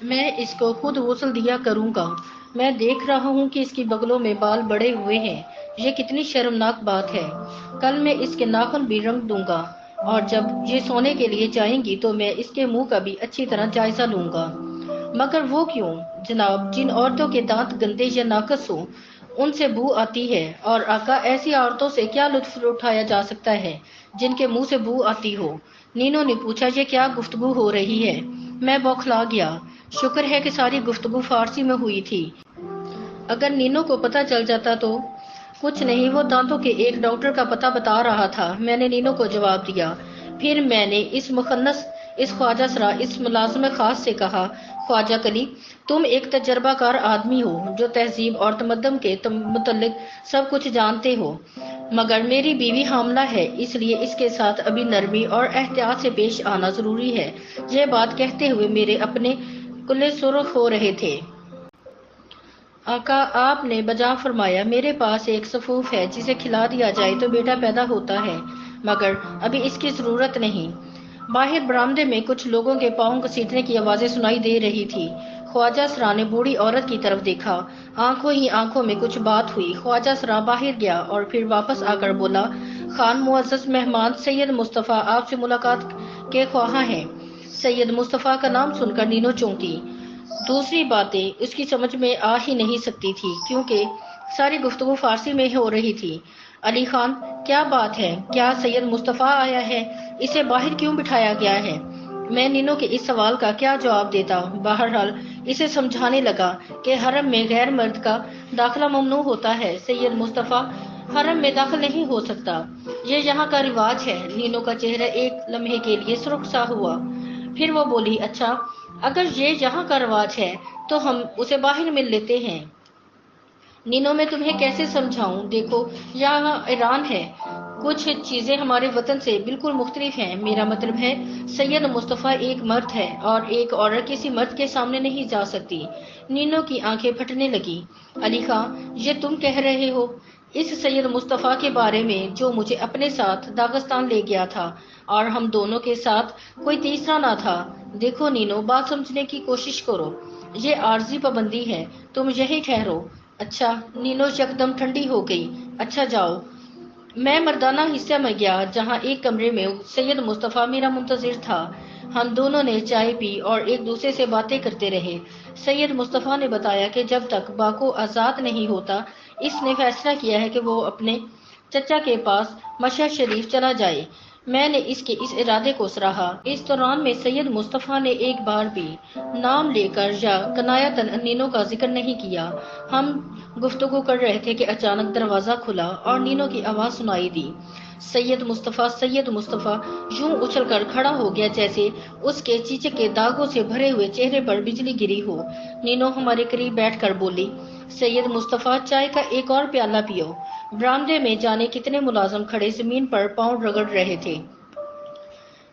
میں اس کو خود غسل دیا کروں گا۔ میں دیکھ رہا ہوں کہ اس کی بغلوں میں بال بڑے ہوئے ہیں، یہ کتنی شرمناک بات ہے۔ کل میں اس کے ناخن بھی رنگ دوں گا، اور جب یہ سونے کے لیے جائیں گی تو میں اس کے منہ کا بھی اچھی طرح جائزہ لوں گا۔ مگر وہ کیوں جناب؟ جن عورتوں کے دانت گندے یا ناقص ہوں ان سے بو آتی ہے، اور آقا ایسی عورتوں سے کیا لطف اٹھایا جا سکتا ہے جن کے منہ سے بو آتی ہو؟ نینو نے پوچھا، یہ کیا گفتگو ہو رہی ہے؟ میں بوکھلا گیا۔ شکر ہے کہ ساری گفتگو فارسی میں ہوئی تھی، اگر نینو کو پتہ چل جاتا تو۔ کچھ نہیں، وہ دانتوں کے ایک ڈاکٹر کا پتہ بتا رہا تھا، میں نے نینو کو جواب دیا۔ پھر میں نے اس مخنث، اس خواجہ سرا، اس ملازم خاص سے کہا، خواجہ کلی، تم ایک تجربہ کار آدمی ہو جو تہذیب اور تمدن کے متعلق سب کچھ جانتے ہو، مگر میری بیوی حاملہ ہے، اس لیے اس کے ساتھ ابھی نرمی اور احتیاط سے پیش آنا ضروری ہے۔ یہ بات کہتے ہوئے میرے اپنے کلے سرخ ہو رہے تھے۔ آقا، آپ نے بجا فرمایا، میرے پاس ایک سفوف ہے جسے کھلا دیا جائے تو بیٹا پیدا ہوتا ہے، مگر ابھی اس کی ضرورت نہیں۔ باہر برآمدے میں کچھ لوگوں کے پاؤں گھسیٹنے کی آوازیں سنائی دے رہی تھی۔ خواجہ سرا نے بوڑھی عورت کی طرف دیکھا، آنکھوں ہی آنکھوں میں کچھ بات ہوئی۔ خواجہ سرا باہر گیا اور پھر واپس آ کر بولا، خان معزز مہمان سید مصطفیٰ آپ سے ملاقات کے خواہاں ہیں۔ سید مصطفیٰ کا نام سن کر نینو چونکی۔ دوسری باتیں اس کی سمجھ میں آ ہی نہیں سکتی تھی کیونکہ ساری گفتگو فارسی میں ہو رہی تھی۔ علی خان، کیا بات ہے؟ کیا سید مصطفیٰ آیا ہے؟ اسے باہر کیوں بٹھایا گیا ہے؟ میں نینو کے اس سوال کا کیا جواب دیتا؟ بہرحال اسے سمجھانے لگا کہ حرم میں غیر مرد کا داخلہ ممنوع ہوتا ہے، سید مصطفیٰ حرم میں داخل نہیں ہو سکتا، یہ یہاں کا رواج ہے۔ نینو کا چہرہ ایک لمحے کے لیے سرخ سا ہوا، پھر وہ بولی، اچھا، اگر یہ یہاں کا رواج ہے تو ہم اسے باہر مل لیتے ہیں۔ نینو، میں تمہیں کیسے سمجھاؤں؟ دیکھو، یہاں ایران ہے، کچھ چیزیں ہمارے وطن سے بالکل مختلف ہیں۔ میرا مطلب ہے، سید مصطفیٰ ایک مرد ہے اور ایک عورت کسی مرد کے سامنے نہیں جا سکتی۔ نینو کی آنکھیں پھٹنے لگی۔ علی خان، یہ تم کہہ رہے ہو؟ اس سید مصطفیٰ کے بارے میں جو مجھے اپنے ساتھ داغستان لے گیا تھا، اور ہم دونوں کے ساتھ کوئی تیسرا نہ تھا؟ دیکھو نینو، بات سمجھنے کی کوشش کرو، یہ عارضی پابندی ہے، تم یہی ٹھہرو۔ اچھا، نینو یکدم ٹھنڈی ہو گئی۔ اچھا، جاؤ۔ میں مردانہ حصے میں گیا جہاں ایک کمرے میں سید مصطفیٰ میرا منتظر تھا۔ ہم دونوں نے چائے پی اور ایک دوسرے سے باتیں کرتے رہے۔ سید مصطفیٰ نے بتایا کہ جب تک باکو آزاد نہیں ہوتا اس نے فیصلہ کیا ہے کہ وہ اپنے چچا کے پاس مشہد شریف چلا جائے۔ میں نے اس کے اس ارادے کو سراہا۔ اس دوران میں سید مصطفیٰ نے ایک بار بھی نام لے کر یا کنایتاً نینو کا ذکر نہیں کیا۔ ہم گفتگو کر رہے تھے کہ اچانک دروازہ کھلا اور نینو کی آواز سنائی دی، سید مصطفیٰ، سید مصطفیٰ یوں اچھل کر کھڑا ہو گیا جیسے اس کے چیچک کے داغوں سے بھرے ہوئے چہرے پر بجلی گری ہو۔ نینو ہمارے قریب بیٹھ کر بولی، سید مصطفیٰ، چائے کا ایک اور پیالہ پیو۔ برآمدے میں جانے کتنے ملازم کھڑے زمین پر پاؤں رگڑ رہے تھے۔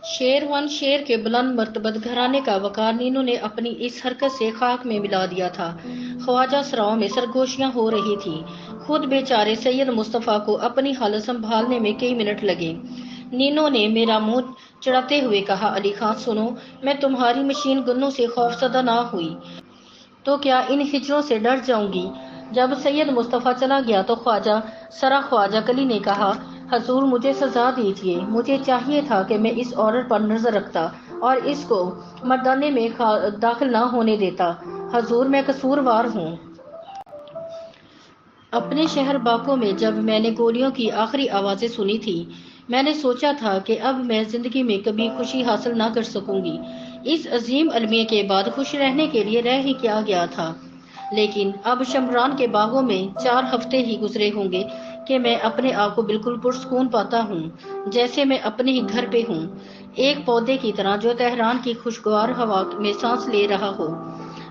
شیروان شیر کے بلند مرتبت گھرانے کا وقار نینو نے اپنی اس حرکت سے خاک میں ملا دیا تھا۔ خواجہ سراؤں میں سرگوشیاں ہو رہی تھی۔ خود بیچارے سید مصطفیٰ کو اپنی حالت سنبھالنے میں کئی منٹ لگے۔ نینو نے میرا منہ چڑھاتے ہوئے کہا، علی خان سنو، میں تمہاری مشین گنوں سے خوفزدہ نہ ہوئی تو کیا ان ہجروں سے ڈر جاؤں گی؟ جب سید مصطفیٰ چلا گیا تو خواجہ سرا خواجہ کلی نے کہا، حضور مجھے سزا دیجیے، مجھے چاہیے تھا کہ میں اس عورت پر نظر رکھتا اور اس کو مردانے میں داخل نہ ہونے دیتا۔ حضور، میں قصوروار ہوں۔ اپنے شہر باکو میں جب میں نے گولیوں کی آخری آوازیں سنی تھی، میں نے سوچا تھا کہ اب میں زندگی میں کبھی خوشی حاصل نہ کر سکوں گی۔ اس عظیم المیہ کے بعد خوش رہنے کے لیے رہ ہی کیا گیا تھا، لیکن اب شمران کے باغوں میں 4 ہفتے ہی گزرے ہوں گے کہ میں اپنے آپ کو بالکل پرسکون پاتا ہوں، جیسے میں اپنے ہی گھر پہ ہوں، ایک پودے کی طرح جو تہران کی خوشگوار ہوا میں سانس لے رہا ہو۔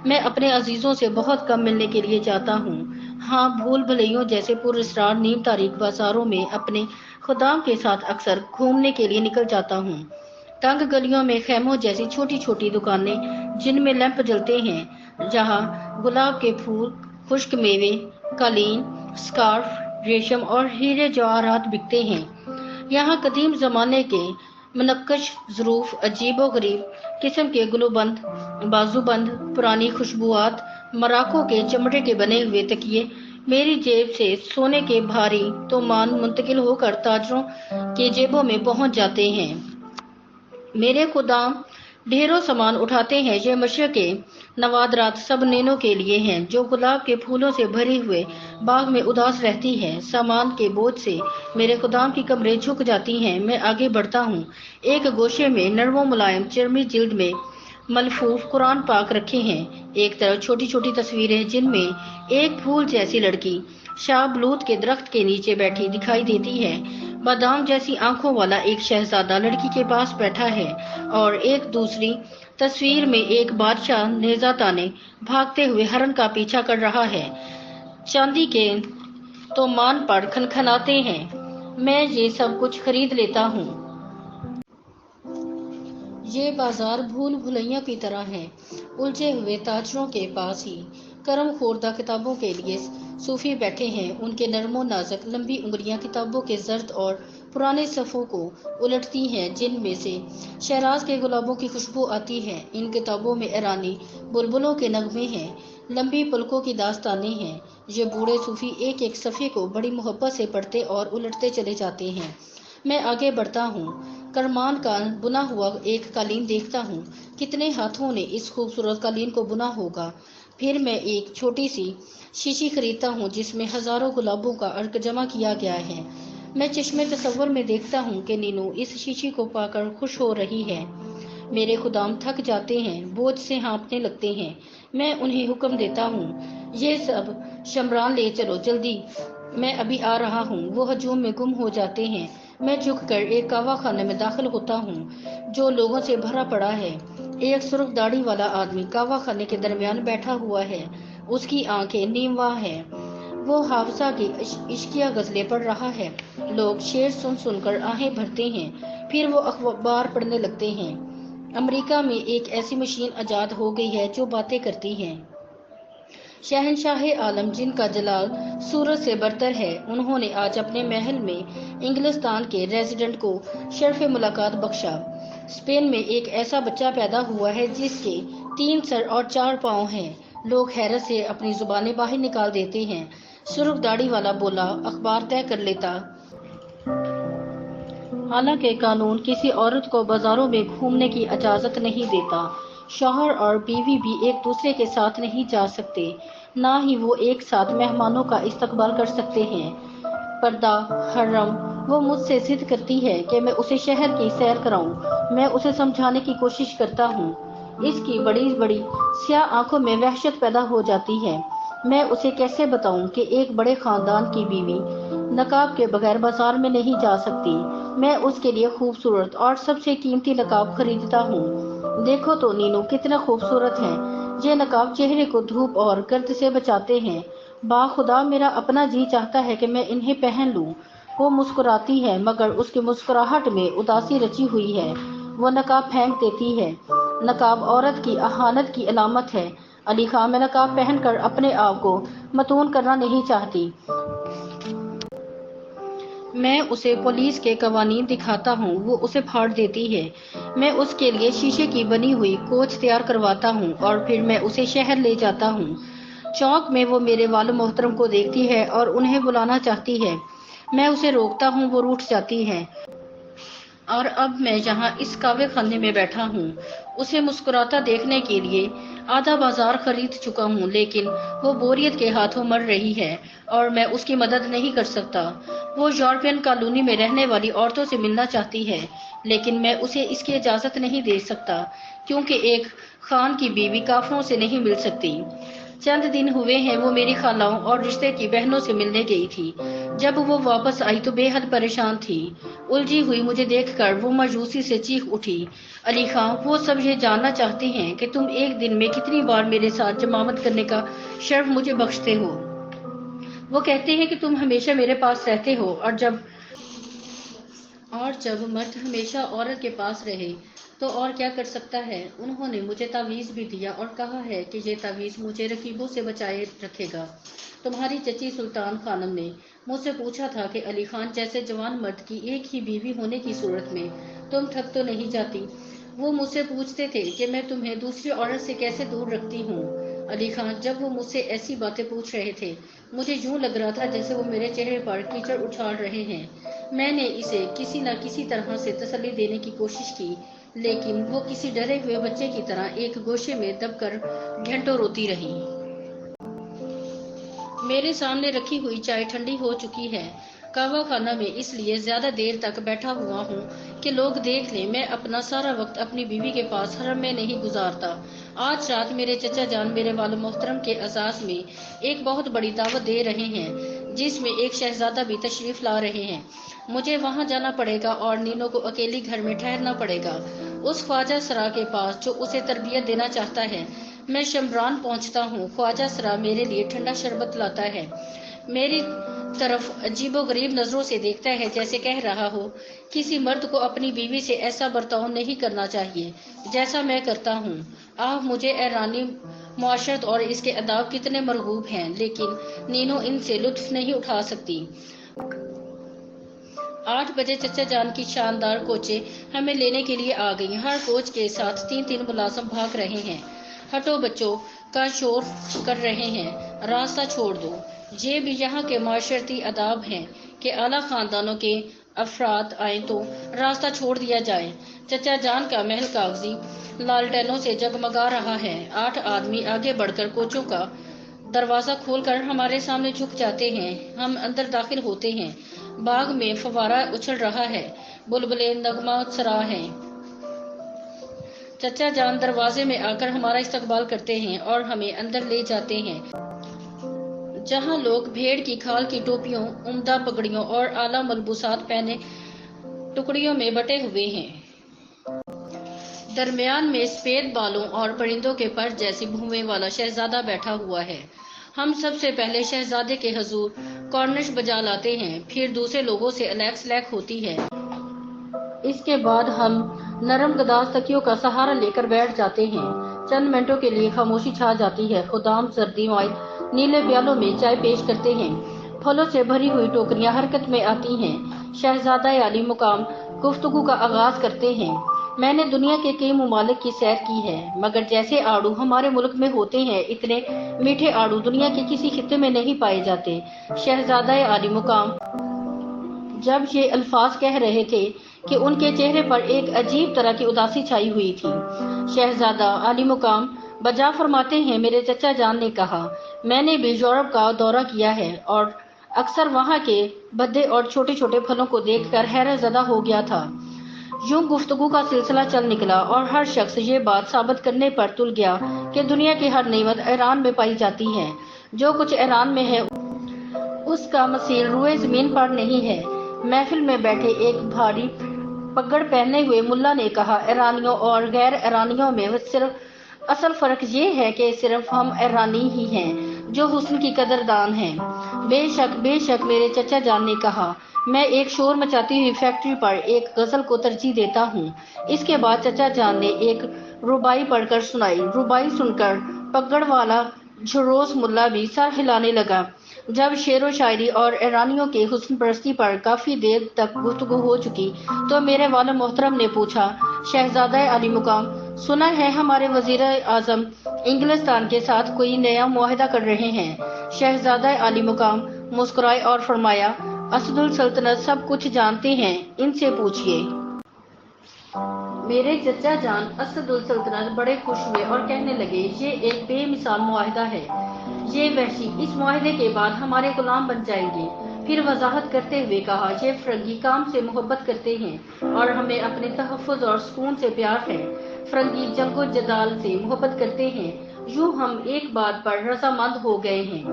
میں اپنے عزیزوں سے بہت کم ملنے کے لیے جاتا ہوں، ہاں، بھول بھلیوں جیسے پراسرار نیم تاریک بازاروں میں اپنے خدام کے ساتھ اکثر گھومنے کے لیے نکل جاتا ہوں۔ تنگ گلیوں میں خیموں جیسی چھوٹی چھوٹی دکانیں جن میں لیمپ جلتے ہیں، جہاں گلاب کے پھول، خشک میوے، قالین، سکارف، ریشم اور ہیرے جواہرات بکتے ہیں۔ یہاں قدیم زمانے کے منقش ظروف، عجیب و غریب قسم کے گلوبند، بازوبند، پرانی خوشبوات، مراکوں کے چمڑے کے بنے ہوئے تکیے میری جیب سے سونے کے بھاری تومان منتقل ہو کر تاجروں کی جیبوں میں پہنچ جاتے ہیں۔ میرے خدام ڈھیروں سامان اٹھاتے ہیں۔ یہ مشرق کے نوادرات سب نینوں کے لیے ہیں جو گلاب کے پھولوں سے بھرے ہوئے باغ میں اداس رہتی ہے۔ سامان کے بوجھ سے میرے خدام کی کمریں جھک جاتی ہیں۔ میں آگے بڑھتا ہوں۔ ایک گوشے میں نرم و ملائم چرمی جلد میں ملفوف قرآن پاک رکھے ہیں۔ ایک طرف چھوٹی چھوٹی تصویریں جن میں ایک پھول جیسی لڑکی شاہ بلوت کے درخت کے نیچے بیٹھی دکھائی دیتی ہے۔ بادام جیسی آنکھوں والا ایک شہزادہ لڑکی کے پاس بیٹھا ہے اور ایک دوسری تصویر میں ایک بادشاہ نیزہ تانے بھاگتے ہوئے ہرن کا پیچھا کر رہا ہے۔ چاندی کے تومان پر کھنکھناتے ہیں۔ میں یہ سب کچھ خرید لیتا ہوں۔ یہ بازار بھول بھلیاں کی طرح ہے، الجھے ہوئے تاجروں کے پاس ہی کرم خوردہ کتابوں کے لیے صوفی بیٹھے ہیں۔ ان کے نرم و نازک لمبی انگلیاں کتابوں کے زرد اور پرانے صفحوں کو الٹتی ہیں جن میں سے شیراز کے گلابوں کی خوشبو آتی ہے۔ ان کتابوں میں ایرانی بلبلوں کے نغمے ہیں، لمبی پلکوں کی داستانیں ہیں۔ یہ بوڑھے صوفی ایک ایک صفحے کو بڑی محبت سے پڑھتے اور الٹتے چلے جاتے ہیں۔ میں آگے بڑھتا ہوں، کرمان کا بنا ہوا ایک قالین دیکھتا ہوں۔ کتنے ہاتھوں نے اس خوبصورت قالین کو بنا ہوگا۔ پھر میں ایک چھوٹی سی شیشی خریدتا ہوں جس میں ہزاروں گلابوں کا عرق جمع کیا گیا ہے۔ میں چشمے تصور میں دیکھتا ہوں کہ نینو اس شیشی کو پا کر خوش ہو رہی ہے۔ میرے خدام تھک جاتے ہیں، بوجھ سے ہانپنے لگتے ہیں۔ میں انہیں حکم دیتا ہوں، یہ سب شمران لے چلو جلدی، میں ابھی آ رہا ہوں۔ وہ ہجوم میں گم ہو جاتے ہیں۔ میں جھک کر ایک قہوہ خانے میں داخل ہوتا ہوں جو لوگوں سے بھرا پڑا ہے۔ ایک سرخ داڑھی والا آدمی قہوہ خانے کے درمیان بیٹھا ہوا ہے۔ اس کی آنکھیں نیم واہ ہیں۔ وہ حافظہ کی عشقیہ غزلیں پڑھ رہا ہے۔ لوگ شعر سن سن کر آہیں بھرتے ہیں، پھر وہ اخبار پڑھنے لگتے ہیں۔ امریکہ میں ایک ایسی مشین ایجاد ہو گئی ہے جو باتیں کرتی ہے۔ شہنشاہ عالم جن کا جلال سورج سے برتر ہے، انہوں نے آج اپنے محل میں انگلستان کے ریزیڈنٹ کو شرف ملاقات بخشا۔ اسپین میں ایک ایسا بچہ پیدا ہوا ہے جس کے 3 سر اور 4 پاؤں ہیں۔ لوگ حیرت سے اپنی زبانیں باہر نکال دیتے ہیں۔ سرخ داڑھی والا بولا، اخبار طے کر لیتا۔ حالانکہ قانون کسی عورت کو بازاروں میں گھومنے کی اجازت نہیں دیتا۔ شوہر اور بیوی بھی ایک دوسرے کے ساتھ نہیں جا سکتے، نہ ہی وہ ایک ساتھ مہمانوں کا استقبال کر سکتے ہیں۔ پردہ حرم وہ مجھ سے ضد کرتی ہے کہ میں اسے شہر کی سیر کراؤں۔ میں اسے سمجھانے کی کوشش کرتا ہوں۔ اس کی بڑی بڑی سیاہ آنکھوں میں وحشت پیدا ہو جاتی ہے۔ میں اسے کیسے بتاؤں کہ ایک بڑے خاندان کی بیوی نقاب کے بغیر بازار میں نہیں جا سکتی۔ میں اس کے لیے خوبصورت اور سب سے قیمتی نقاب خریدتا ہوں۔ دیکھو تو نینو کتنا خوبصورت ہے۔ یہ نقاب چہرے کو دھوپ اور گرد سے بچاتے ہیں۔ باخدا میرا اپنا جی چاہتا ہے کہ میں انہیں پہن لوں۔ وہ مسکراتی ہے مگر اس کی مسکراہٹ میں اداسی رچی ہوئی ہے۔ وہ نقاب پھینک دیتی ہے۔ نقاب عورت کی اہانت کی علامت ہے۔ علی خان، میں نقاب پہن کر اپنے آپ کو متون کرنا نہیں چاہتی۔ میں اسے پولیس کے قوانین دکھاتا ہوں، وہ اسے پھاڑ دیتی ہے۔ میں اس کے لیے شیشے کی بنی ہوئی کوچ تیار کرواتا ہوں اور پھر میں اسے شہر لے جاتا ہوں۔ چوک میں وہ میرے والد محترم کو دیکھتی ہے اور انہیں بلانا چاہتی ہے۔ میں اسے روکتا ہوں، وہ روٹھ جاتی ہے۔ اور اب میں یہاں اس قہوے خانے میں بیٹھا ہوں، اسے مسکراتا دیکھنے کے لیے آدھا بازار خرید چکا ہوں، لیکن وہ بوریت کے ہاتھوں مر رہی ہے اور میں اس کی مدد نہیں کر سکتا۔ وہ یورپین کالونی میں رہنے والی عورتوں سے ملنا چاہتی ہے، لیکن میں اسے اس کی اجازت نہیں دے سکتا کیونکہ ایک خان کی بیوی کافروں سے نہیں مل سکتی۔ چند دن ہوئے ہیں وہ میری خالاؤں اور رشتے کی بہنوں سے ملنے گئی تھی۔ جب وہ واپس آئی تو بے حد پریشان تھی۔ الجھی ہوئی مجھے دیکھ کر وہ مایوسی سے چیخ اٹھی، علی خان، وہ سب یہ جاننا چاہتے ہیں کہ تم ایک دن میں کتنی بار میرے ساتھ جمامت کرنے کا شرف مجھے بخشتے ہو۔ وہ کہتے ہیں کہ تم ہمیشہ میرے پاس رہتے ہو اور جب مرد ہمیشہ عورت کے پاس رہے تو اور کیا کر سکتا ہے؟ انہوں نے مجھے تعویذ بھی دیا اور کہا ہے کہ یہ تعویذ مجھے رقیبوں سے بچائے رکھے گا۔ تمہاری چچی سلطان خانم نے مجھ سے پوچھا تھا کہ علی خان جیسے جوان مرد کی ایک ہی بیوی ہونے کی صورت میں تم تھک تو نہیں جاتی؟ وہ مجھ سے پوچھتے تھے کہ میں تمہیں دوسری عورت سے کیسے دور رکھتی ہوں۔ علی خان جب وہ مجھ سے ایسی باتیں پوچھ رہے تھے مجھے یوں لگ رہا تھا جیسے وہ میرے چہرے پر کیچڑ اچھال رہے ہیں۔ میں نے اسے کسی نہ کسی طرح سے تسلی دینے کی کوشش کی، لیکن وہ کسی ڈرے ہوئے بچے کی طرح ایک گوشے میں دب کر گھنٹوں روتی رہی۔ میرے سامنے رکھی ہوئی چائے ٹھنڈی ہو چکی ہے۔ قہوہ خانہ میں اس لیے زیادہ دیر تک بیٹھا ہوا ہوں کہ لوگ دیکھ لیں۔ میں اپنا سارا وقت اپنی بیوی کے پاس حرم میں نہیں گزارتا۔ آج رات میرے چچا جان میرے والد محترم کے اعزاز میں ایک بہت بڑی دعوت دے رہے ہیں، جس میں ایک شہزادہ بھی تشریف لا رہے ہیں۔ مجھے وہاں جانا پڑے گا اور نینو کو اکیلی گھر میں ٹھہرنا پڑے گا، اس خواجہ سرا کے پاس جو اسے تربیت دینا چاہتا ہے۔ میں شمران پہنچتا ہوں۔ خواجہ سرا میرے لیے ٹھنڈا شربت لاتا ہے، میری طرف عجیب و غریب نظروں سے دیکھتا ہے، جیسے کہہ رہا ہو کسی مرد کو اپنی بیوی سے ایسا برتاؤ نہیں کرنا چاہیے جیسا میں کرتا ہوں۔ مجھے ایرانی معاشرت اور اس کے آداب کتنے مرغوب ہیں، لیکن نینو ان سے لطف نہیں اٹھا سکتی۔ 8 بجے چچا جان کی شاندار کوچیں ہمیں لینے کے لیے آ گئی۔ ہر کوچ کے ساتھ 3 ملازم بھاگ رہے ہیں، ہٹو بچوں کا شور کر رہے ہیں، راستہ چھوڑ دو۔ یہ بھی یہاں کے معاشرتی آداب ہیں کہ اعلیٰ خاندانوں کے افراد آئیں تو راستہ چھوڑ دیا جائے۔ چچا جان کا محل کاغذی لالٹینوں سے جگمگا رہا ہے۔ 8 آدمی آگے بڑھ کر کوچوں کا دروازہ کھول کر ہمارے سامنے جھک جاتے ہیں۔ ہم اندر داخل ہوتے ہیں۔ باغ میں فوارہ اچھل رہا ہے، بلبلیں نغمہ سرا ہیں۔ چچا جان دروازے میں آ کر ہمارا استقبال کرتے ہیں اور ہمیں اندر لے جاتے ہیں، جہاں لوگ بھیڑ کی کھال کی ٹوپیوں، عمدہ پگڑیوں اور اعلیٰ ملبوسات پہنے ٹکڑیوں میں بٹے ہوئے ہیں۔ درمیان میں سفید بالوں اور پرندوں کے پر جیسی بھویں والا شہزادہ بیٹھا ہوا ہے۔ ہم سب سے پہلے شہزادے کے حضور کارنش بجا لاتے ہیں، پھر دوسرے لوگوں سے الیک سلیک ہوتی ہے۔ اس کے بعد ہم نرم گداز تکیوں کا سہارا لے کر بیٹھ جاتے ہیں۔ چند منٹوں کے لیے خاموشی چھا جاتی ہے۔ خدام سردی مائل نیلے پیالوں میں چائے پیش کرتے ہیں، پھلوں سے بھری ہوئی ٹوکریاں حرکت میں آتی ہیں۔ شہزادہ عالی مقام گفتگو کا آغاز کرتے ہیں۔ میں نے دنیا کے کئی ممالک کی سیر کی ہے، مگر جیسے آڑو ہمارے ملک میں ہوتے ہیں اتنے میٹھے آڑو دنیا کے کسی خطے میں نہیں پائے جاتے۔ شہزادہ عالی مقام جب یہ الفاظ کہہ رہے تھے کہ ان کے چہرے پر ایک عجیب طرح کی اداسی چھائی ہوئی تھی۔ شہزادہ عالی مقام بجا فرماتے ہیں، میرے چچا جان نے کہا، میں نے بھی یورپ کا دورہ کیا ہے اور اکثر وہاں کے بھدے اور چھوٹے چھوٹے پھلوں کو دیکھ کر حیرت زدہ ہو گیا تھا۔ یوں گفتگو کا سلسلہ چل نکلا اور ہر شخص یہ بات ثابت کرنے پر تل گیا کہ دنیا کی ہر نعمت ایران میں پائی جاتی ہے۔ جو کچھ ایران میں ہے اس کا مثیل روئے زمین پر نہیں ہے۔ محفل میں بیٹھے ایک بھاری پگڑ پہنے ہوئے ملا نے کہا، ایرانیوں اور غیر ایرانیوں میں صرف اصل فرق یہ ہے کہ صرف ہم ایرانی ہی ہیں جو حسن کی قدردان ہیں۔ بے شک میرے چچا جان نے کہا، میں ایک شور مچاتی ہوئی فیکٹری پر ایک غزل کو ترجیح دیتا ہوں۔ اس کے بعد چچا جان نے ایک ربائی پڑھ کر سنائی۔ ربائی سن کر پگڑ والا جھروس ملا بھی سر ہلانے لگا۔ جب شعر و شاعری اور ایرانیوں کے حسن پرستی پر کافی دیر تک گفتگو ہو چکی تو میرے والد محترم نے پوچھا، شہزادہ عالی مقام، سنا ہے ہمارے وزیر اعظم انگلستان کے ساتھ کوئی نیا معاہدہ کر رہے ہیں؟ شہزادہ عالی مقام مسکرائے اور فرمایا، اسد السلطنت سب کچھ جانتے ہیں، ان سے پوچھیے۔ میرے چچا جان اسد السلطنت بڑے خوش ہوئے اور کہنے لگے، یہ ایک بے مثال معاہدہ ہے، یہ وحشی اس معاہدے کے بعد ہمارے غلام بن جائیں گے۔ پھر وضاحت کرتے ہوئے کہا، یہ فرنگی کام سے محبت کرتے ہیں اور ہمیں اپنے تحفظ اور سکون سے پیار ہے۔ فرنگی جنگ و جدال سے محبت کرتے ہیں۔ یوں ہم ایک بات پر رضامند ہو گئے ہیں،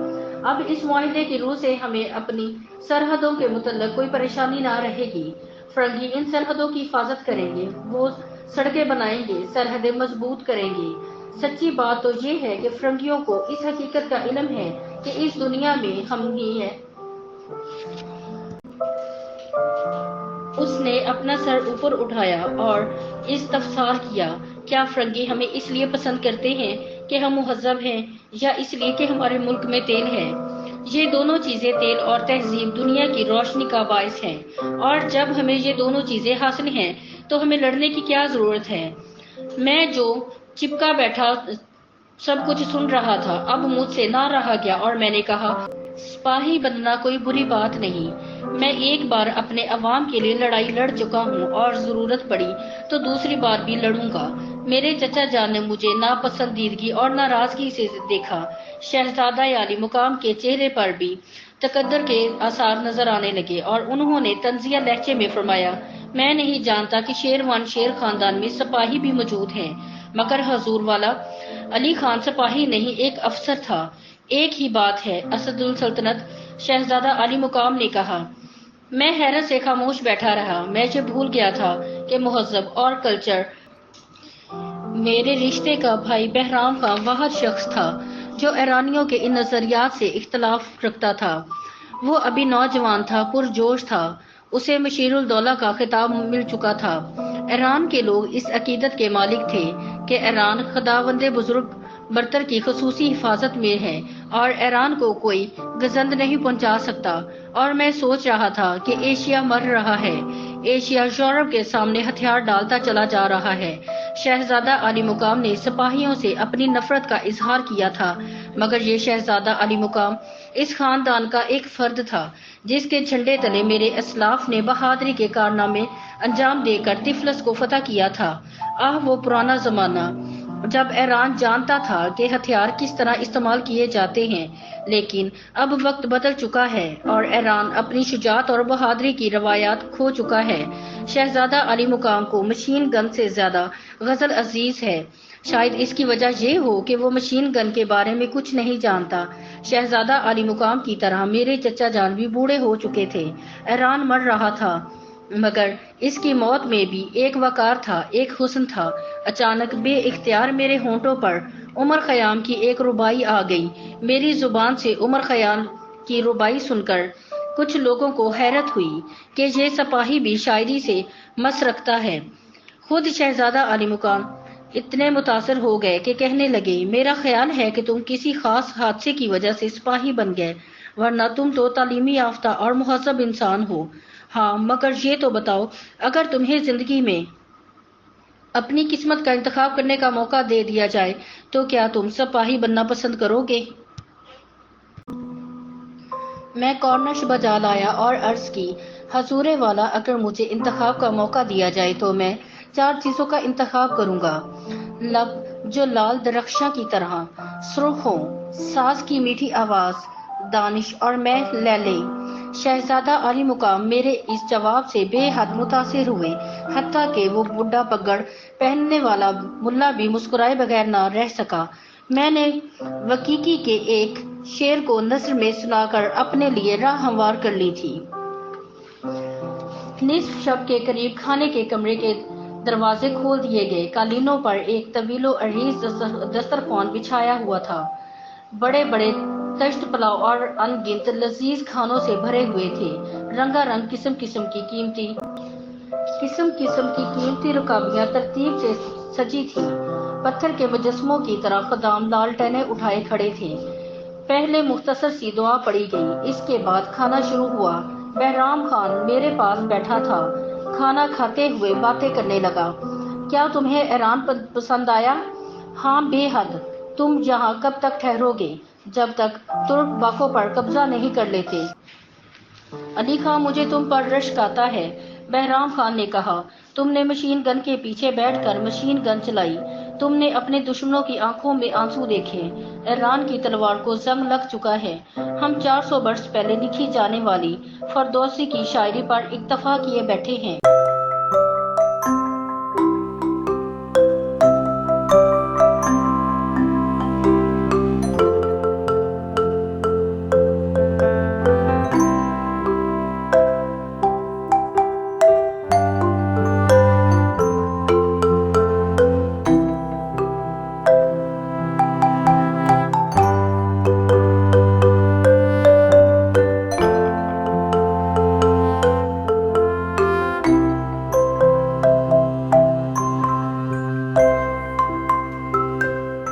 اب اس معاہدے کی روح سے ہمیں اپنی سرحدوں کے متعلق کوئی پریشانی نہ رہے گی۔ فرنگی ان سرحدوں کی حفاظت کریں گے، وہ سڑکیں بنائیں گے، سرحدیں مضبوط کریں گے۔ سچی بات تو یہ ہے کہ فرنگیوں کو اس حقیقت کا علم ہے کہ اس دنیا میں ہم ہی ہیں اس نے اپنا سر اوپر اٹھایا اور استفسار کیا، کیا فرنگی ہمیں اس لیے پسند کرتے ہیں کہ ہم مہذب ہیں یا اس لیے کہ ہمارے ملک میں تیل ہے؟ یہ دونوں چیزیں، تیل اور تہذیب، دنیا کی روشنی کا باعث ہیں، اور جب ہمیں یہ دونوں چیزیں حاصل ہیں تو ہمیں لڑنے کی کیا ضرورت ہے؟ میں جو چپکا بیٹھا سب کچھ سن رہا تھا اب مجھ سے نہ رہا گیا اور میں نے کہا، سپاہی بننا کوئی بری بات نہیں، میں ایک بار اپنے عوام کے لیے لڑائی لڑ چکا ہوں اور ضرورت پڑی تو دوسری بار بھی لڑوں گا۔ میرے چچا جان نے مجھے ناپسندیدگی اور ناراضگی سے دیکھا۔ شہزادہ عالی مقام کے چہرے پر بھی تقدر کے آثار نظر آنے لگے اور انہوں نے طنزیہ لہجے میں فرمایا، میں نہیں جانتا کہ شیروان شیر خاندان میں سپاہی بھی موجود ہیں، مگر حضور والا علی خان سپاہی نہیں، ایک افسر تھا۔ ایک ہی بات ہے اسد السلطنت، شہزادہ عالی مقام نے کہا۔ میں حیرت سے خاموش بیٹھا رہا۔ میں یہ بھول گیا تھا کہ مہذب اور کلچر میرے رشتے کا بھائی بہرام خان واحد شخص تھا جو ایرانیوں کے ان نظریات سے اختلاف رکھتا تھا۔ وہ ابھی نوجوان تھا، پرجوش تھا، اسے مشیر الدولہ کا خطاب مل چکا تھا۔ ایران کے لوگ اس عقیدت کے مالک تھے کہ ایران خداوند بزرگ برتر کی خصوصی حفاظت میں ہے اور ایران کو کوئی گزند نہیں پہنچا سکتا، اور میں سوچ رہا تھا کہ ایشیا مر رہا ہے، ایشیا یورپ کے سامنے ہتھیار ڈالتا چلا جا رہا ہے۔ شہزادہ عالی مقام نے سپاہیوں سے اپنی نفرت کا اظہار کیا تھا، مگر یہ شہزادہ عالی مقام اس خاندان کا ایک فرد تھا جس کے جھنڈے تلے میرے اسلاف نے بہادری کے کارنامے انجام دے کر طفلس کو فتح کیا تھا۔ وہ پرانا زمانہ جب ایران جانتا تھا کہ ہتھیار کس طرح استعمال کیے جاتے ہیں، لیکن اب وقت بدل چکا ہے اور ایران اپنی شجاعت اور بہادری کی روایات کھو چکا ہے۔ شہزادہ علی مقام کو مشین گن سے زیادہ غزل عزیز ہے۔ شاید اس کی وجہ یہ ہو کہ وہ مشین گن کے بارے میں کچھ نہیں جانتا۔ شہزادہ علی مقام کی طرح میرے چچا جان بھی بوڑھے ہو چکے تھے۔ ایران مر رہا تھا، مگر اس کی موت میں بھی ایک وقار تھا، ایک حسن تھا۔ اچانک بے اختیار میرے ہونٹوں پر عمر خیام کی ایک ربائی آ گئی۔ میری زبان سے عمر خیام کی ربائی سن کر کچھ لوگوں کو حیرت ہوئی کہ یہ سپاہی بھی شاعری سے مس رکھتا ہے۔ خود شہزادہ علی مقام اتنے متاثر ہو گئے کہ کہنے لگے، میرا خیال ہے کہ تم کسی خاص حادثے کی وجہ سے سپاہی بن گئے، ورنہ تم تو تعلیمی یافتہ اور مہذب انسان ہو۔ ہاں، مگر یہ تو بتاؤ، اگر تمہیں زندگی میں اپنی قسمت کا انتخاب کرنے کا موقع دے دیا جائے تو کیا تم سپاہی بننا پسند کرو گے؟ میں کارنش بجا لایا اور عرض کی، حضور والا، اگر مجھے انتخاب کا موقع دیا جائے تو میں 4 چیزوں کا انتخاب کروں گا: لب جو لال درخشاں کی طرح سرخ ہوں، ساز کی میٹھی آواز، دانش اور میں لیلے۔ شہزادہ علی مقام میرے اس جواب سے بے حد متاثر ہوئے، حتیٰ کہ وہ بڈھا پگڑ پہننے والا ملا بھی مسکرائے بغیر نہ رہ سکا۔ میں نے وکیکی کے ایک شعر کو نثر میں سنا کر اپنے لیے راہ ہموار کر لی تھی۔ نصف شب کے قریب کھانے کے کمرے کے دروازے کھول دیے گئے۔ قالینوں پر ایک طویل و عریض دسترخوان بچھایا ہوا تھا۔ بڑے بڑے تشت پلاؤ اور ان گنت لذیذ کھانوں سے بھرے ہوئے تھے۔ رنگا رنگ قسم قسم کی قیمتی رکابیاں ترتیب سے سجی تھی۔ پتھر کے مجسموں کی طرح خدام لالٹینیں اٹھائے کھڑے تھے۔ پہلے مختصر سی دعا پڑھی گئی، اس کے بعد کھانا شروع ہوا۔ بہرام خان میرے پاس بیٹھا تھا، کھانا کھاتے ہوئے باتیں کرنے لگا۔ کیا تمہیں ایران پسند آیا؟ ہاں، بے حد۔ تم یہاں کب تک ٹھہرو گے؟ جب تک ترک باقوں پر قبضہ نہیں کر لیتے۔ علی خان، مجھے تم پر رشک آتا ہے، بہرام خان نے کہا۔ تم نے مشین گن کے پیچھے بیٹھ کر مشین گن چلائی، تم نے اپنے دشمنوں کی آنکھوں میں آنسو دیکھے۔ ایران کی تلوار کو زنگ لگ چکا ہے۔ ہم 400 برس پہلے لکھی جانے والی فردوسی کی شاعری پر اکتفا کیے بیٹھے ہیں۔